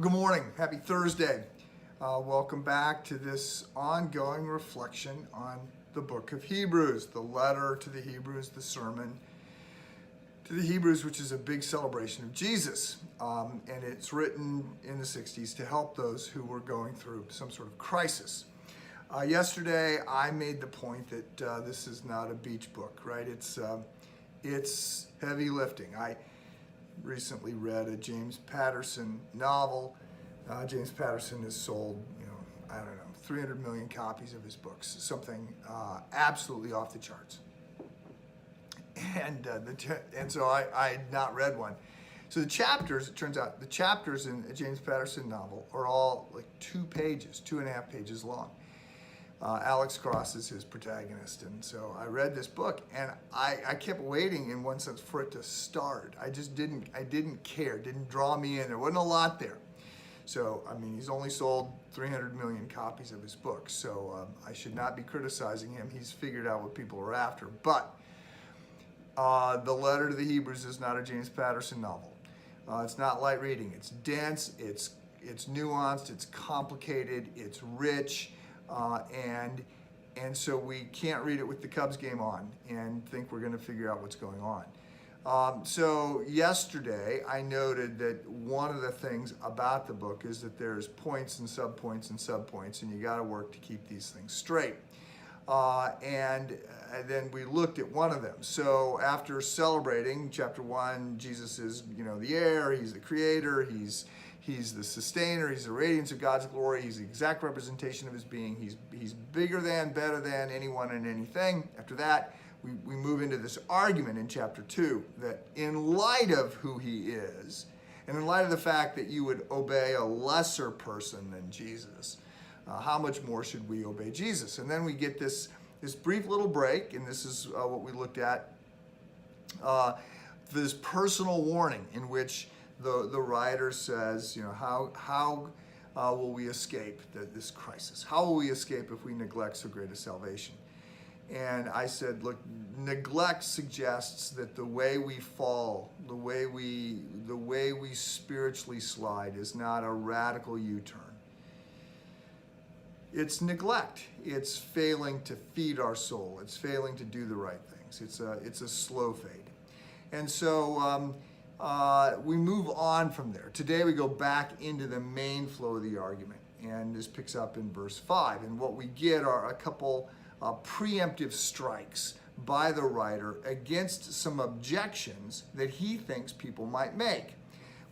Good morning. Happy Thursday. Welcome back to this ongoing reflection on the book of Hebrews, the letter to the Hebrews, the sermon to the Hebrews, which is a big celebration of Jesus. And it's written in the 60s to help those who were going through some sort of crisis. Yesterday, I made the point that this is not a beach book, right? It's heavy lifting. I recently read a James Patterson novel. James Patterson has sold, 300 million copies of his books, something absolutely off the charts. And so I had not read one. So the chapters, it turns out, the chapters in a James Patterson novel are all like 2.5 pages long. Alex Cross is his protagonist, and so I read this book, and I kept waiting, in one sense, for it to start. I didn't care, didn't draw me in. There wasn't a lot there. So, he's only sold 300 million copies of his book, so I should not be criticizing him. He's figured out what people are after. But the letter to the Hebrews is not a James Patterson novel. It's not light reading. It's dense, it's nuanced, it's complicated, it's rich. And so we can't read it with the Cubs game on and think we're going to figure out what's going on. So yesterday I noted that one of the things about the book is that there's points and subpoints, and you got to work to keep these things straight. And then we looked at one of them. So after celebrating chapter 1, Jesus is, the air, he's the creator, He's the sustainer, he's the radiance of God's glory, he's the exact representation of his being, he's bigger than, better than anyone and anything. After that, we move into this argument in chapter 2 that in light of who he is, and in light of the fact that you would obey a lesser person than Jesus, how much more should we obey Jesus? And then we get this brief little break, and this is what we looked at, this personal warning in which the writer says, how will we escape this crisis? How will we escape if we neglect so great a salvation? And I said, look, neglect suggests that the way we fall, the way we spiritually slide is not a radical U-turn. It's neglect. It's failing to feed our soul. It's failing to do the right things. It's a slow fade. And so we move on from there. Today we go back into the main flow of the argument, and this picks up in verse 5. And what we get are a couple preemptive strikes by the writer against some objections that he thinks people might make,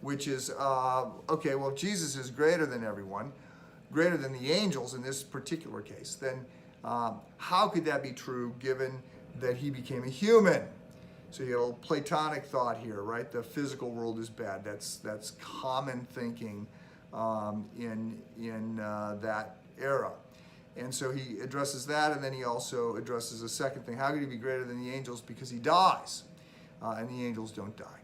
which is, okay, well, if Jesus is greater than everyone, greater than the angels in this particular case, then how could that be true given that he became a human? So you have a Platonic thought here, right? The physical world is bad. That's common thinking in that era. And so he addresses that, and then he also addresses a second thing. How could he be greater than the angels? Because he dies, and the angels don't die.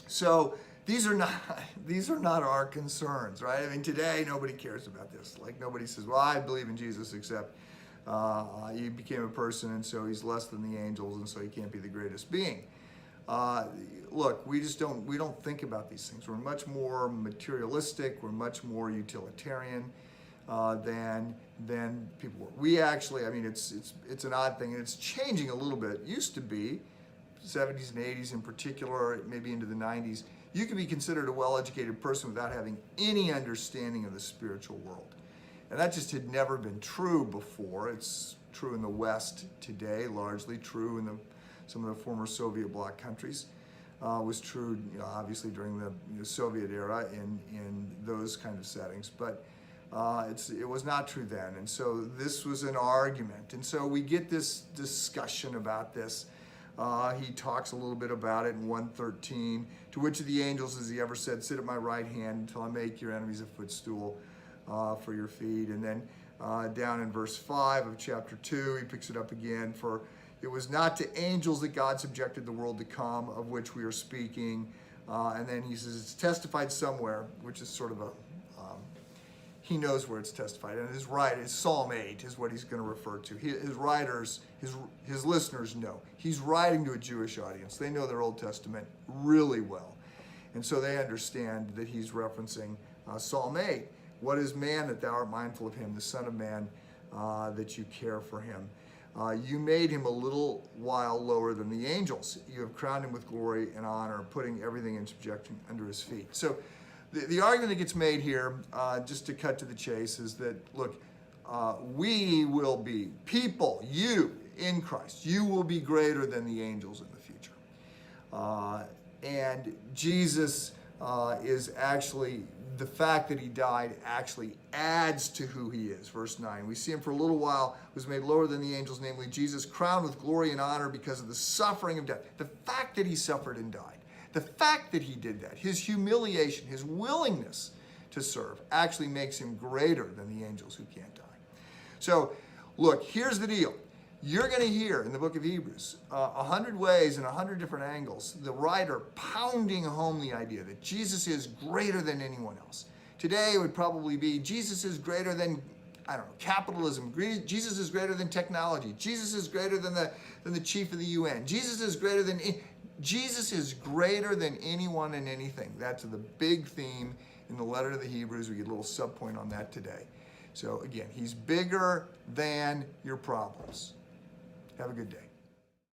So these are not our concerns, right? Today nobody cares about this. Like, nobody says, well, I believe in Jesus, except he became a person, and so he's less than the angels, and so he can't be the greatest being. Look, we don't think about these things. We're much more materialistic. We're much more utilitarian than people were. We actually, it's an odd thing, and it's changing a little bit. It used to be, 70s and 80s in particular, maybe into the 90s, you could be considered a well-educated person without having any understanding of the spiritual world. And that just had never been true before. It's true in the West today, largely true in some of the former Soviet bloc countries. Was true, obviously, during the Soviet era in those kind of settings. But it was not true then. And so this was an argument. And so we get this discussion about this. He talks a little bit about it in 1:13. To which of the angels has he ever said, sit at my right hand until I make your enemies a footstool for your feet? And then down in verse 5 of chapter 2, he picks it up again. For it was not to angels that God subjected the world to come, of which we are speaking. And then he says it's testified somewhere, which is sort of he knows where it's testified. And his Psalm 8 is what he's going to refer to. His writers, his listeners know. He's writing to a Jewish audience. They know their Old Testament really well. And so they understand that he's referencing Psalm 8. What is man that thou art mindful of him, the Son of Man, that you care for him? You made him a little while lower than the angels. You have crowned him with glory and honor, putting everything in subjection under his feet. So the argument that gets made here, just to cut to the chase, is that, look, we will be, people, you in Christ, you will be greater than the angels in the future. And Jesus is actually, the fact that he died actually adds to who he is. Verse 9, we see him for a little while, was made lower than the angels, namely Jesus, crowned with glory and honor because of the suffering of death. The fact that he suffered and died, the fact that he did that, his humiliation, his willingness to serve actually makes him greater than the angels who can't die. So, look, here's the deal. You're going to hear in the book of Hebrews 100 ways and 100 different angles, the writer pounding home the idea that Jesus is greater than anyone else. Today it would probably be Jesus is greater than, I don't know, capitalism. Jesus is greater than technology. Jesus is greater than the chief of the UN. Jesus is greater than anyone and anything. That's the big theme in the letter to the Hebrews. We get a little subpoint on that today. So again, he's bigger than your problems. Have a good day.